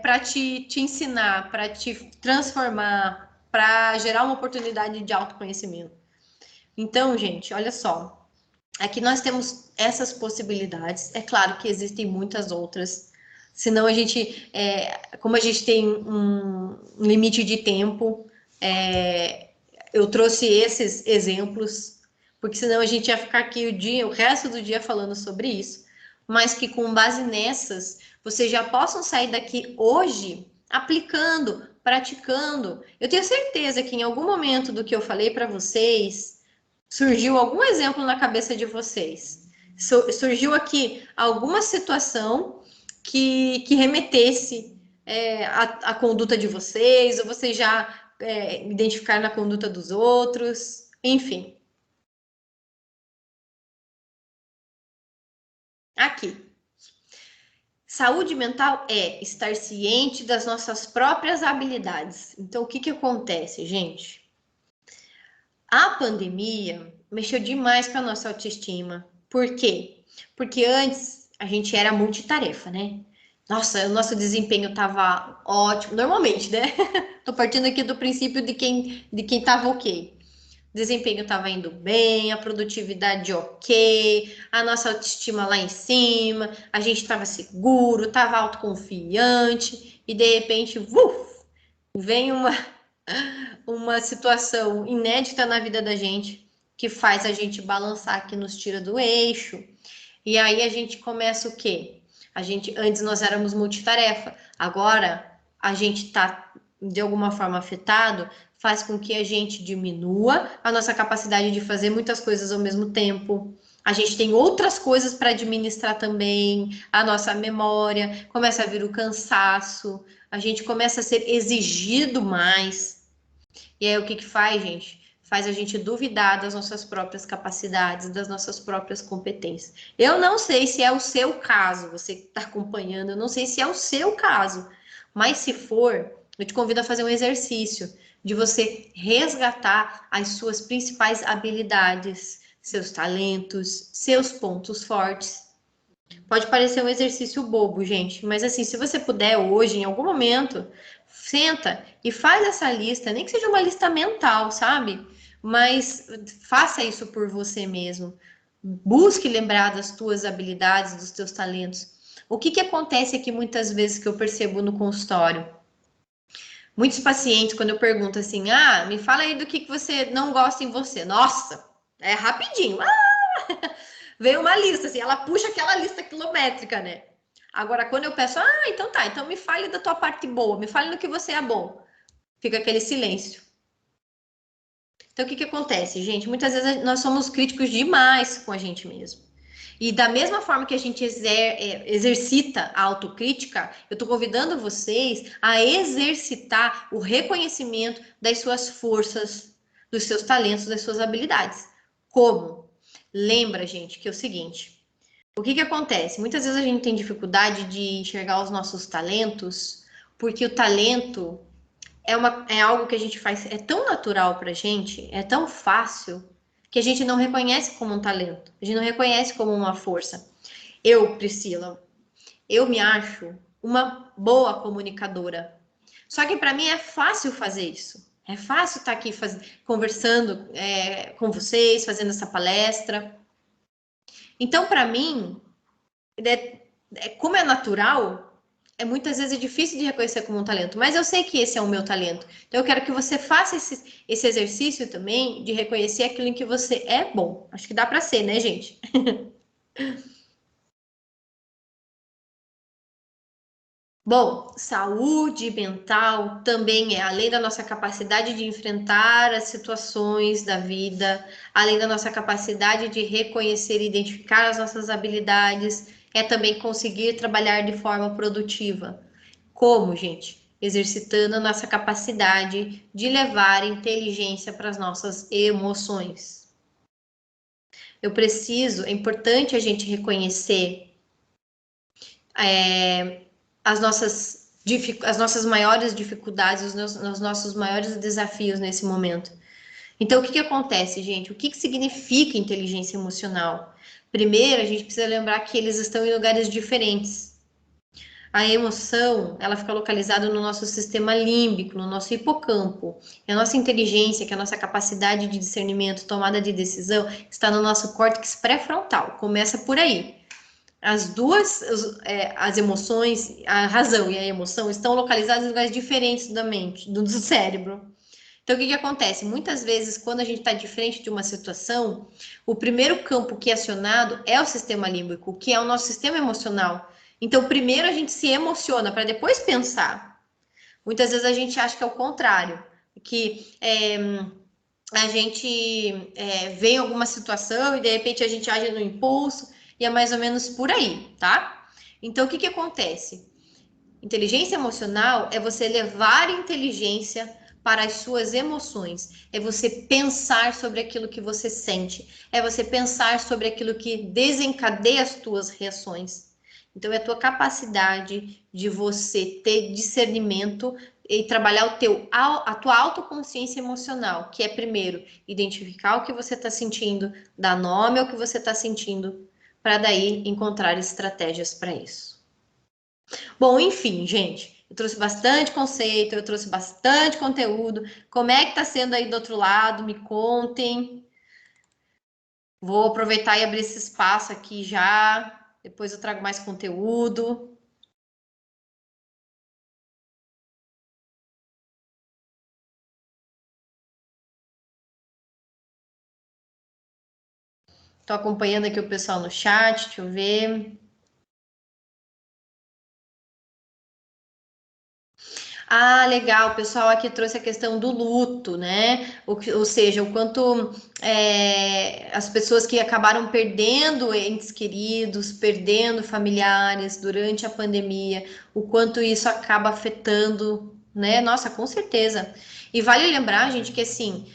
para te ensinar, para te transformar, para gerar uma oportunidade de autoconhecimento. Então, gente, olha só. Aqui nós temos essas possibilidades. É claro que existem muitas outras. Senão a gente, como a gente tem um limite de tempo, eu trouxe esses exemplos, porque senão a gente ia ficar aqui o resto do dia falando sobre isso. Mas que com base nessas, vocês já possam sair daqui hoje aplicando, praticando. Eu tenho certeza que em algum momento do que eu falei para vocês, surgiu algum exemplo na cabeça de vocês. Surgiu aqui alguma situação que remetesse a conduta de vocês, ou vocês já identificaram na conduta dos outros, enfim. Aqui. Saúde mental é estar ciente das nossas próprias habilidades. Então, o que acontece, gente? A pandemia mexeu demais com a nossa autoestima. Por quê? Porque antes a gente era multitarefa, né? Nossa, o nosso desempenho estava ótimo, normalmente, né? Tô partindo aqui do princípio de quem tava ok. O desempenho estava indo bem, a produtividade ok, a nossa autoestima lá em cima, a gente estava seguro, estava autoconfiante, e de repente, vem uma situação inédita na vida da gente que faz a gente balançar, que nos tira do eixo. E aí a gente começa o quê? Antes nós éramos multitarefa, agora a gente está de alguma forma afetado, faz com que a gente diminua a nossa capacidade de fazer muitas coisas ao mesmo tempo. A gente tem outras coisas para administrar também, a nossa memória, começa a vir o cansaço, a gente começa a ser exigido mais. E aí o que faz, gente? Faz a gente duvidar das nossas próprias capacidades, das nossas próprias competências. Eu não sei se é o seu caso, você que está acompanhando, eu não sei se é o seu caso, mas se for, eu te convido a fazer um exercício de você resgatar as suas principais habilidades, seus talentos, seus pontos fortes. Pode parecer um exercício bobo, gente, mas assim, se você puder hoje, em algum momento, senta e faz essa lista, nem que seja uma lista mental, sabe? Mas faça isso por você mesmo. Busque lembrar das tuas habilidades, dos teus talentos. O que acontece aqui muitas vezes que eu percebo no consultório? Muitos pacientes, quando eu pergunto assim, me fala aí do que você não gosta em você. Nossa, é rapidinho. Vem uma lista, assim, ela puxa aquela lista quilométrica, né? Agora, quando eu peço, então tá, então me fale da tua parte boa, me fale no que você é bom. Fica aquele silêncio. Então, o que acontece, gente? Muitas vezes nós somos críticos demais com a gente mesmo. E da mesma forma que a gente exercita a autocrítica, eu estou convidando vocês a exercitar o reconhecimento das suas forças, dos seus talentos, das suas habilidades. Como? Lembra, gente, que é o seguinte: o que acontece? Muitas vezes a gente tem dificuldade de enxergar os nossos talentos, porque o talento é algo que a gente faz, é tão natural pra gente, é tão fácil, que a gente não reconhece como um talento, a gente não reconhece como uma força. Eu, Priscila, eu me acho uma boa comunicadora. Só que para mim é fácil fazer isso. É fácil estar aqui conversando com vocês, fazendo essa palestra. Então, para mim, como é natural, muitas vezes é difícil de reconhecer como um talento, mas eu sei que esse é o meu talento. Então, eu quero que você faça esse exercício também de reconhecer aquilo em que você é bom. Acho que dá para ser, né, gente? Bom, saúde mental também além da nossa capacidade de enfrentar as situações da vida, além da nossa capacidade de reconhecer e identificar as nossas habilidades, é também conseguir trabalhar de forma produtiva. Como, gente? Exercitando a nossa capacidade de levar inteligência para as nossas emoções. É importante a gente reconhecer as nossas maiores dificuldades, os nossos maiores desafios nesse momento. Então, o que acontece, gente? O que significa inteligência emocional? Primeiro, a gente precisa lembrar que eles estão em lugares diferentes. A emoção, ela fica localizada no nosso sistema límbico, no nosso hipocampo. E a nossa inteligência, que é a nossa capacidade de discernimento, tomada de decisão, está no nosso córtex pré-frontal. Começa por aí. As duas, as emoções, a razão e a emoção estão localizadas em lugares diferentes da mente, do cérebro. Então, o que acontece? Muitas vezes, quando a gente está de frente de uma situação, o primeiro campo que é acionado é o sistema límbico, que é o nosso sistema emocional. Então, primeiro a gente se emociona para depois pensar. Muitas vezes a gente acha que é o contrário, que a gente vê em alguma situação e de repente a gente age no impulso, e é mais ou menos por aí, tá? Então, o que acontece? Inteligência emocional é você levar inteligência para as suas emoções, é você pensar sobre aquilo que você sente, é você pensar sobre aquilo que desencadeia as tuas reações. Então, é a tua capacidade de você ter discernimento e trabalhar a tua autoconsciência emocional, que é primeiro identificar o que você está sentindo, dar nome ao que você está sentindo, para daí encontrar estratégias para isso. Bom, enfim, gente, eu trouxe bastante conceito, eu trouxe bastante conteúdo. Como é que tá sendo aí do outro lado? Me contem. Vou aproveitar e abrir esse espaço aqui já. Depois eu trago mais conteúdo. Tô acompanhando aqui o pessoal no chat, deixa eu ver. Ah, legal, o pessoal aqui trouxe a questão do luto, né? Ou seja, o quanto as pessoas que acabaram perdendo entes queridos, perdendo familiares durante a pandemia, o quanto isso acaba afetando, né? Nossa, com certeza. E vale lembrar, gente, que assim,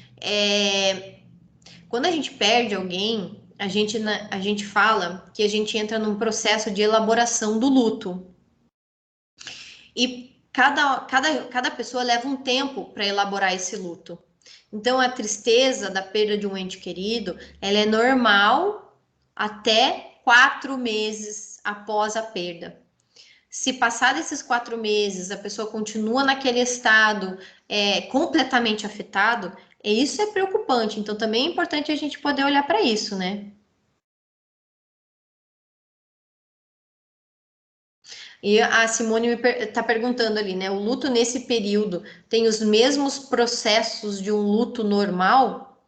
quando a gente perde alguém, a gente fala que a gente entra num processo de elaboração do luto. E cada pessoa leva um tempo para elaborar esse luto. Então, a tristeza da perda de um ente querido, ela é normal até 4 meses após a perda. Se passar desses 4 meses, a pessoa continua naquele estado completamente afetado, isso é preocupante. Então, também é importante a gente poder olhar para isso, né? E a Simone está perguntando ali, né? O luto nesse período tem os mesmos processos de um luto normal?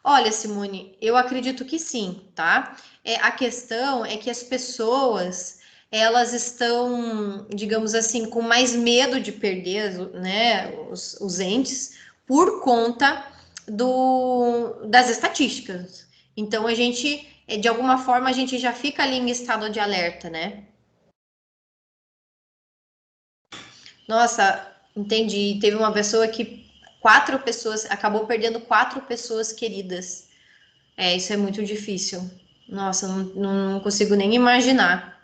Olha, Simone, eu acredito que sim, tá? A questão é que as pessoas elas estão, digamos assim, com mais medo de perder, né, os entes por conta das estatísticas. Então, a gente, de alguma forma, a gente já fica ali em estado de alerta, né? Nossa, entendi. Teve uma pessoa que 4 pessoas, acabou perdendo 4 pessoas queridas. Isso é muito difícil. Nossa, não consigo nem imaginar.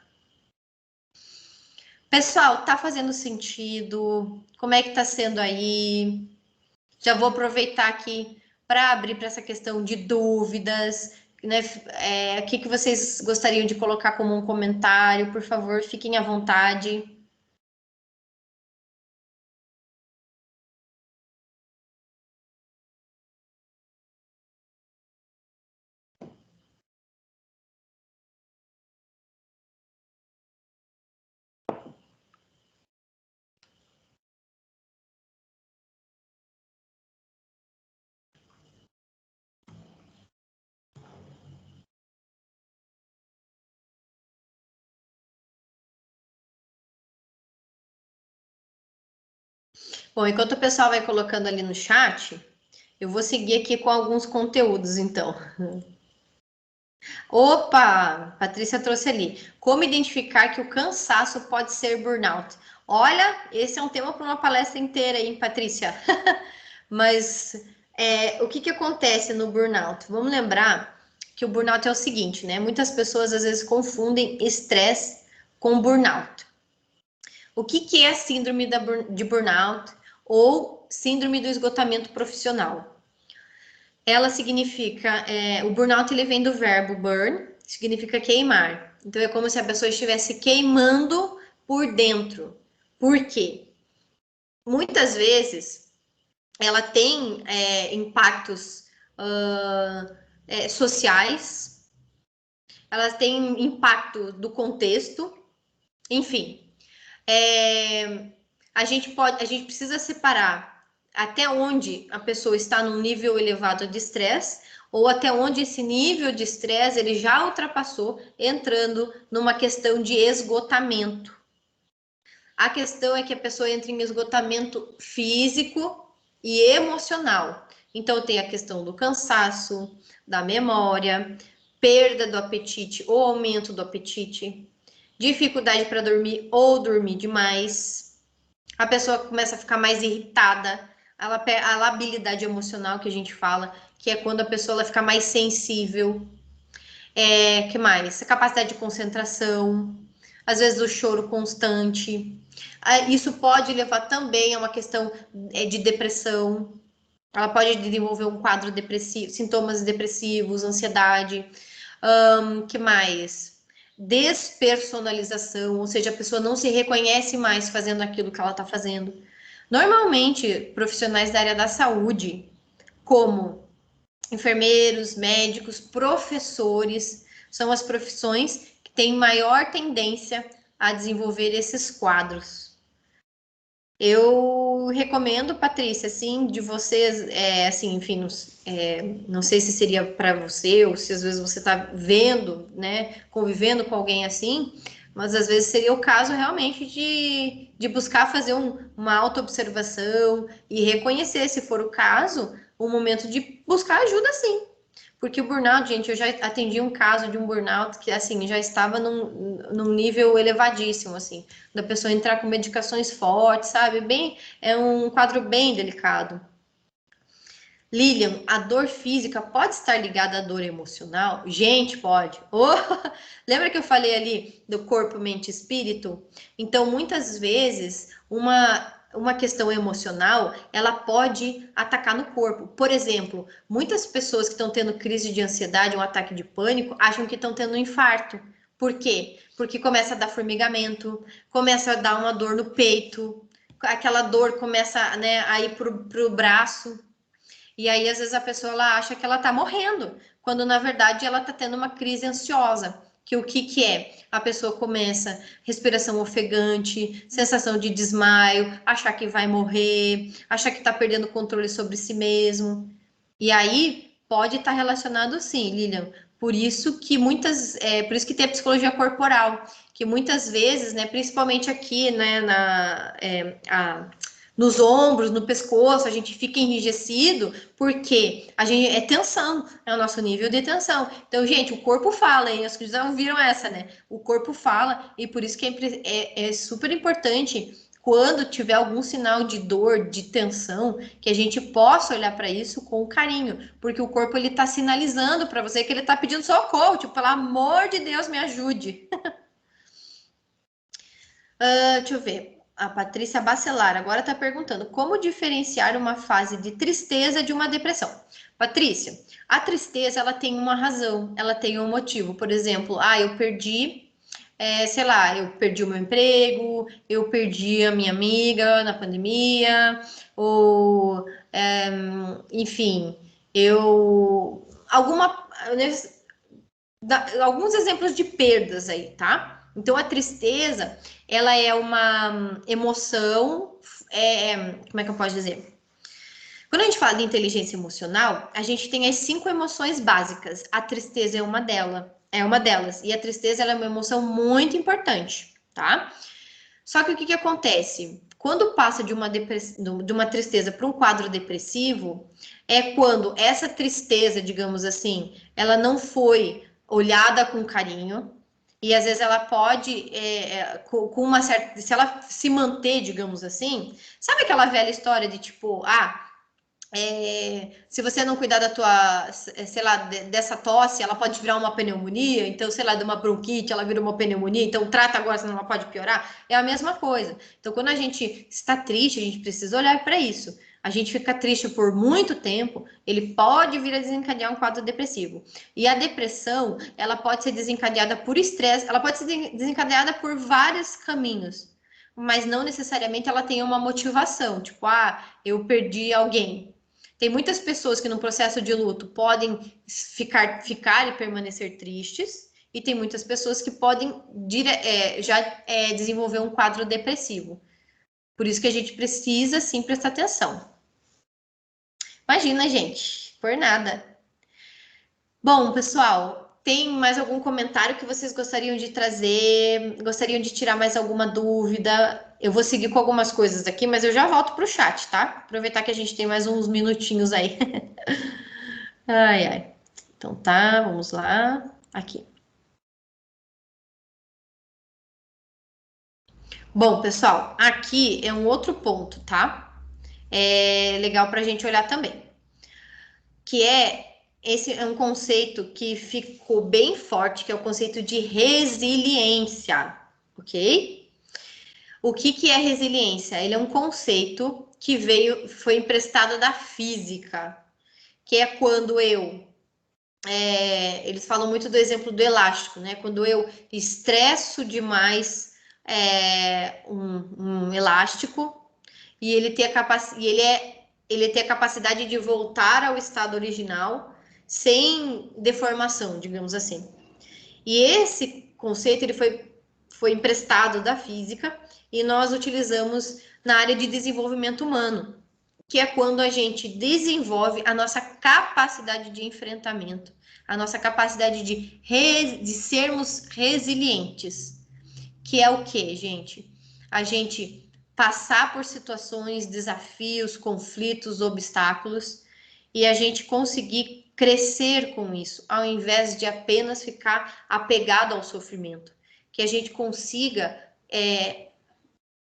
Pessoal, tá fazendo sentido? Como é que tá sendo aí? Já vou aproveitar aqui para abrir para essa questão de dúvidas, né? O que vocês gostariam de colocar como um comentário? Por favor, fiquem à vontade. Bom, enquanto o pessoal vai colocando ali no chat, eu vou seguir aqui com alguns conteúdos, então. Opa, Patrícia trouxe ali. Como identificar que o cansaço pode ser burnout? Olha, esse é um tema para uma palestra inteira, hein, Patrícia? Mas o que acontece no burnout? Vamos lembrar que o burnout é o seguinte, né? Muitas pessoas às vezes confundem estresse com burnout. O que é a síndrome de burnout ou síndrome do esgotamento profissional? Ela significa, o burnout ele vem do verbo burn, significa queimar. Então é como se a pessoa estivesse queimando por dentro. Por quê? Muitas vezes ela tem impactos sociais, ela tem impacto do contexto, enfim. A gente precisa separar até onde a pessoa está num nível elevado de estresse ou até onde esse nível de estresse ele já ultrapassou, entrando numa questão de esgotamento. A questão é que a pessoa entra em esgotamento físico e emocional. Então tem a questão do cansaço, da memória, perda do apetite ou aumento do apetite, dificuldade para dormir ou dormir demais. A pessoa começa a ficar mais irritada, a labilidade emocional que a gente fala, que é quando a pessoa ela fica mais sensível. Que mais? A capacidade de concentração, às vezes o choro constante. Isso pode levar também a uma questão de depressão. Ela pode desenvolver um quadro depressivo, sintomas depressivos, ansiedade. Que mais? Despersonalização, ou seja, a pessoa não se reconhece mais fazendo aquilo que ela está fazendo. Normalmente, profissionais da área da saúde, como enfermeiros, médicos, professores, são as profissões que têm maior tendência a desenvolver esses quadros. Eu recomendo, Patrícia, assim, de vocês, assim, enfim, não sei se seria para você ou se às vezes você está vendo, né, convivendo com alguém assim, mas às vezes seria o caso realmente de buscar fazer uma autoobservação e reconhecer, se for o caso, o momento de buscar ajuda, sim. Porque o burnout, gente, eu já atendi um caso de um burnout que, assim, já estava num nível elevadíssimo, assim, da pessoa entrar com medicações fortes, sabe? É um quadro bem delicado. Lilian, a dor física pode estar ligada à dor emocional? Gente, pode. Oh, lembra que eu falei ali do corpo, mente e espírito? Então, muitas vezes, uma questão emocional, ela pode atacar no corpo. Por exemplo, muitas pessoas que estão tendo crise de ansiedade, um ataque de pânico, acham que estão tendo um infarto. Por quê? Porque começa a dar formigamento, começa a dar uma dor no peito, aquela dor começa, né, a ir pro braço. E aí, às vezes, a pessoa ela acha que ela tá morrendo, quando na verdade ela tá tendo uma crise ansiosa. Que o que é? A pessoa começa respiração ofegante, sensação de desmaio, achar que vai morrer, achar que tá perdendo o controle sobre si mesmo. E aí pode estar relacionado sim, Lilian, Por isso que por isso que tem a psicologia corporal, que muitas vezes, né, principalmente aqui, né, nos ombros, no pescoço, a gente fica enrijecido porque a gente é tensão, é o nosso nível de tensão. Então, gente, o corpo fala, hein? As coisas não viram essa, né? O corpo fala, e por isso que é super importante quando tiver algum sinal de dor, de tensão, que a gente possa olhar para isso com carinho, porque o corpo ele tá sinalizando para você que ele tá pedindo socorro, tipo, pelo amor de Deus, me ajude. Deixa eu ver. A Patrícia Bacelar agora está perguntando como diferenciar uma fase de tristeza de uma depressão. Patrícia, a tristeza ela tem uma razão, ela tem um motivo. Por exemplo, eu perdi, sei lá, eu perdi o meu emprego, eu perdi a minha amiga na pandemia, ou, enfim, eu alguns exemplos de perdas aí, tá? Então a tristeza, ela é uma emoção, como é que eu posso dizer? Quando a gente fala de inteligência emocional, a gente tem as 5 emoções básicas. A tristeza é uma delas. E a tristeza ela é uma emoção muito importante, tá? Só que o que acontece? Quando passa de uma tristeza para um quadro depressivo, é quando essa tristeza, digamos assim, ela não foi olhada com carinho, e às vezes ela pode, com uma certa. Se ela se manter, digamos assim, sabe aquela velha história de tipo, se você não cuidar da tua, sei lá, dessa tosse, ela pode virar uma pneumonia, então, sei lá, de uma bronquite, ela vira uma pneumonia, então trata agora, senão ela pode piorar. É a mesma coisa. Então, quando a gente está triste, a gente precisa olhar para isso. A gente fica triste por muito tempo, ele pode vir a desencadear um quadro depressivo. E a depressão, ela pode ser desencadeada por estresse, ela pode ser desencadeada por vários caminhos, mas não necessariamente ela tem uma motivação, tipo, eu perdi alguém. Tem muitas pessoas que no processo de luto podem ficar e permanecer tristes, e tem muitas pessoas que podem já desenvolver um quadro depressivo. Por isso que a gente precisa sim prestar atenção. Imagina, gente, por nada. Bom, pessoal, tem mais algum comentário que vocês gostariam de trazer? Gostariam de tirar mais alguma dúvida? Eu vou seguir com algumas coisas aqui, mas eu já volto para o chat, tá? Aproveitar que a gente tem mais uns minutinhos aí. Ai, ai. Então tá, vamos lá. Aqui. Bom, pessoal, aqui é um outro ponto, tá? É legal para a gente olhar também. Esse é um conceito que ficou bem forte, que é o conceito de resiliência, ok? O que é resiliência? Ele é um conceito que foi emprestado da física, que é quando eles falam muito do exemplo do elástico, né? Quando eu estresso demais um elástico e ele tem a capacidade de voltar ao estado original sem deformação, digamos assim. E esse conceito foi emprestado da física e nós utilizamos na área de desenvolvimento humano, que é quando a gente desenvolve a nossa capacidade de enfrentamento, a nossa capacidade de sermos resilientes, que é o que, gente? A gente passar por situações, desafios, conflitos, obstáculos e a gente conseguir crescer com isso, ao invés de apenas ficar apegado ao sofrimento. Que a gente consiga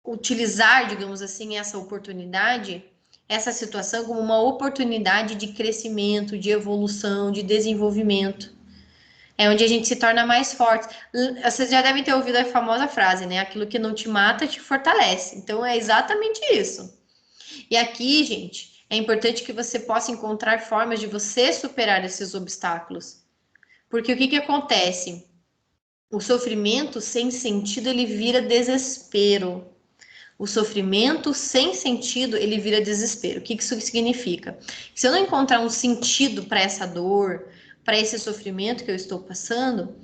utilizar, digamos assim, essa oportunidade, essa situação como uma oportunidade de crescimento, de evolução, de desenvolvimento. É onde a gente se torna mais forte. Vocês já devem ter ouvido a famosa frase, né? Aquilo que não te mata te fortalece. Então é exatamente isso. E aqui, gente, é importante que você possa encontrar formas de você superar esses obstáculos. Porque o que acontece? O sofrimento sem sentido, ele vira desespero. O sofrimento sem sentido, ele vira desespero. O que isso significa? Se eu não encontrar um sentido para essa dor, para esse sofrimento que eu estou passando,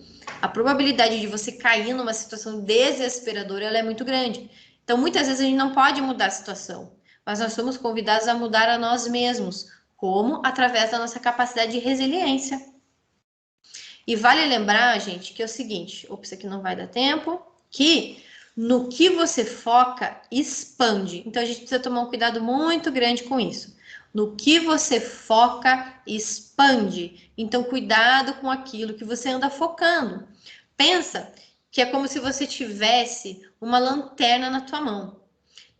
a probabilidade de você cair numa situação desesperadora, ela é muito grande. Então, muitas vezes a gente não pode mudar a situação, mas nós somos convidados a mudar a nós mesmos. Como? Através da nossa capacidade de resiliência. E vale lembrar, gente, que é o seguinte, opa, isso aqui não vai dar tempo, que no que você foca, expande. Então, a gente precisa tomar um cuidado muito grande com isso. No que você foca, expande. Então, cuidado com aquilo que você anda focando. Pensa que é como se você tivesse uma lanterna na tua mão.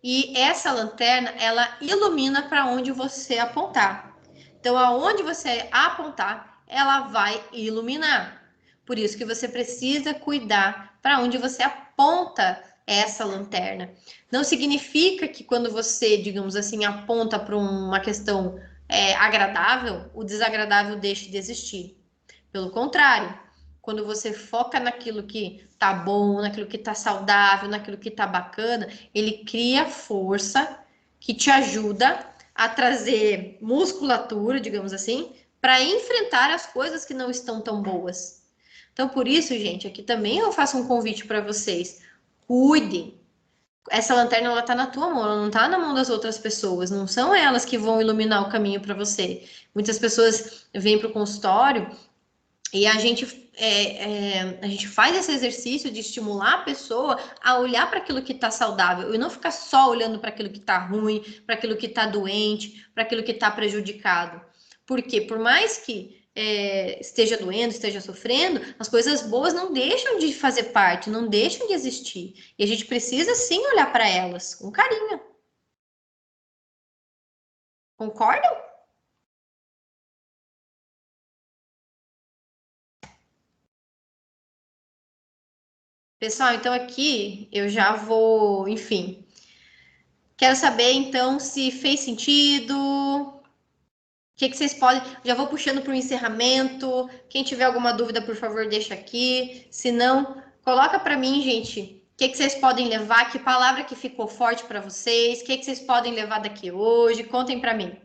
E essa lanterna, ela ilumina para onde você apontar. Então, aonde você apontar, ela vai iluminar. Por isso que você precisa cuidar para onde você aponta essa lanterna. Não significa que quando você, digamos assim, aponta para uma questão agradável, o desagradável deixe de existir. Pelo contrário, quando você foca naquilo que tá bom, naquilo que tá saudável, naquilo que tá bacana, ele cria força que te ajuda a trazer musculatura, digamos assim, para enfrentar as coisas que não estão tão boas. Então, por isso, gente, aqui também eu faço um convite para vocês. Cuidem. Essa lanterna ela tá na tua mão, ela não tá na mão das outras pessoas, não são elas que vão iluminar o caminho para você. Muitas pessoas vêm para o consultório e a gente faz esse exercício de estimular a pessoa a olhar para aquilo que está saudável e não ficar só olhando para aquilo que está ruim, para aquilo que está doente, para aquilo que está prejudicado. Porque por mais que esteja doendo, esteja sofrendo, as coisas boas não deixam de fazer parte, não deixam de existir. E a gente precisa sim olhar para elas com carinho. Concordam? Pessoal, então aqui eu já vou, enfim. Quero saber então se fez sentido. O que vocês podem. Já vou puxando para o encerramento. Quem tiver alguma dúvida, por favor, deixa aqui. Se não, coloca para mim, gente. O que vocês podem levar? Que palavra que ficou forte para vocês? O que vocês podem levar daqui hoje? Contem para mim.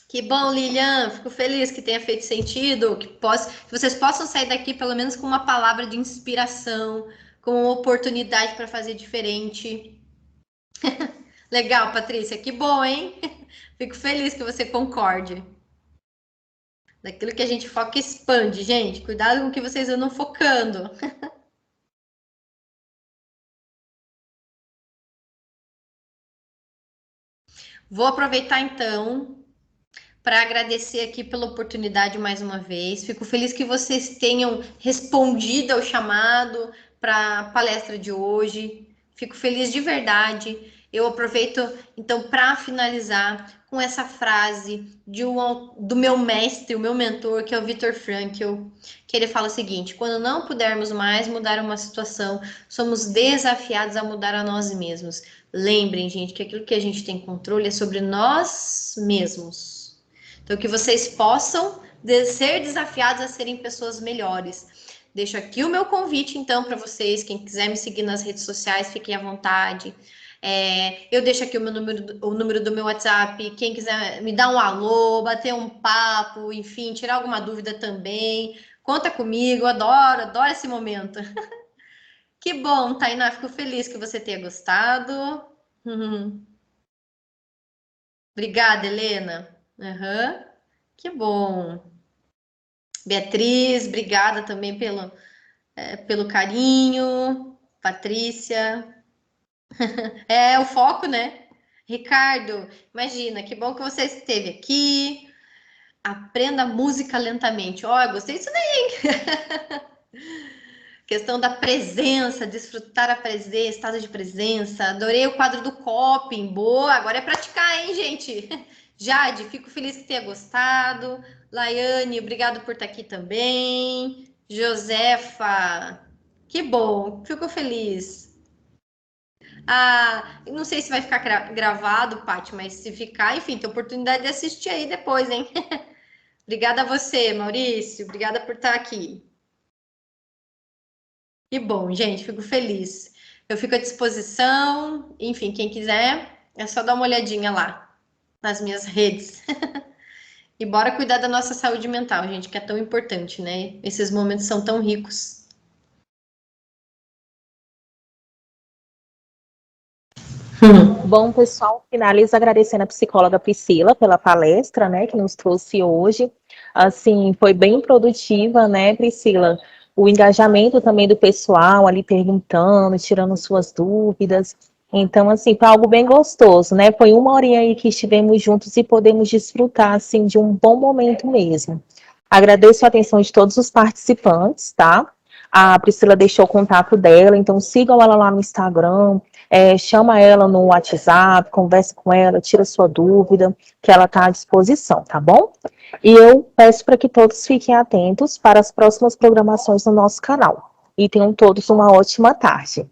Que bom, Lilian. Fico feliz que tenha feito sentido, que vocês possam sair daqui pelo menos com uma palavra de inspiração, com uma oportunidade para fazer diferente. Legal, Patrícia. Que bom, hein? Fico feliz que você concorde. Daquilo que a gente foca expande, gente. Cuidado com o que vocês andam focando. Vou aproveitar então para agradecer aqui pela oportunidade mais uma vez. Fico feliz que vocês tenham respondido ao chamado para a palestra de hoje. Fico feliz de verdade. Eu aproveito então para finalizar com essa frase do meu mestre, o meu mentor, que é o Viktor Frankl, que ele fala o seguinte: quando não pudermos mais mudar uma situação, somos desafiados a mudar a nós mesmos. Lembrem, gente, que aquilo que a gente tem controle é sobre nós mesmos. Então, que vocês possam ser desafiados a serem pessoas melhores. Deixo aqui o meu convite, então, para vocês. Quem quiser me seguir nas redes sociais, fiquem à vontade. Eu deixo aqui o número do meu WhatsApp. Quem quiser me dar um alô, bater um papo, enfim, tirar alguma dúvida também, conta comigo. Adoro, adoro esse momento. Que bom, Tainá. Fico feliz que você tenha gostado. Obrigada, Helena. Uhum. Que bom. Beatriz, obrigada também pelo carinho. Patrícia. É o foco, né? Ricardo, imagina, que bom que você esteve aqui. Aprenda música lentamente. Ó, eu gostei disso daí. Questão da presença, desfrutar a presença, estado de presença. Adorei o quadro do coping. Boa, agora é praticar, hein, gente? Jade, fico feliz que tenha gostado. Laiane, obrigado por estar aqui também. Josefa, que bom, fico feliz. Ah, não sei se vai ficar gravado, Paty, mas se ficar, enfim, tem oportunidade de assistir aí depois, hein? Obrigada a você, Maurício. Obrigada por estar aqui. Que bom, gente, fico feliz. Eu fico à disposição. Enfim, quem quiser, é só dar uma olhadinha lá nas minhas redes. E bora cuidar da nossa saúde mental, gente, que é tão importante, né? Esses momentos são tão ricos. Bom, pessoal, finalizo agradecendo a psicóloga Priscila pela palestra, né, que nos trouxe hoje. Assim, foi bem produtiva, né, Priscila? O engajamento também do pessoal ali perguntando, tirando suas dúvidas. Então, assim, foi algo bem gostoso, né? Foi uma horinha aí que estivemos juntos e podemos desfrutar, assim, de um bom momento mesmo. Agradeço a atenção de todos os participantes, tá? A Priscila deixou o contato dela, então sigam ela lá no Instagram, chama ela no WhatsApp, converse com ela, tira sua dúvida, que ela está à disposição, tá bom? E eu peço para que todos fiquem atentos para as próximas programações no nosso canal. E tenham todos uma ótima tarde.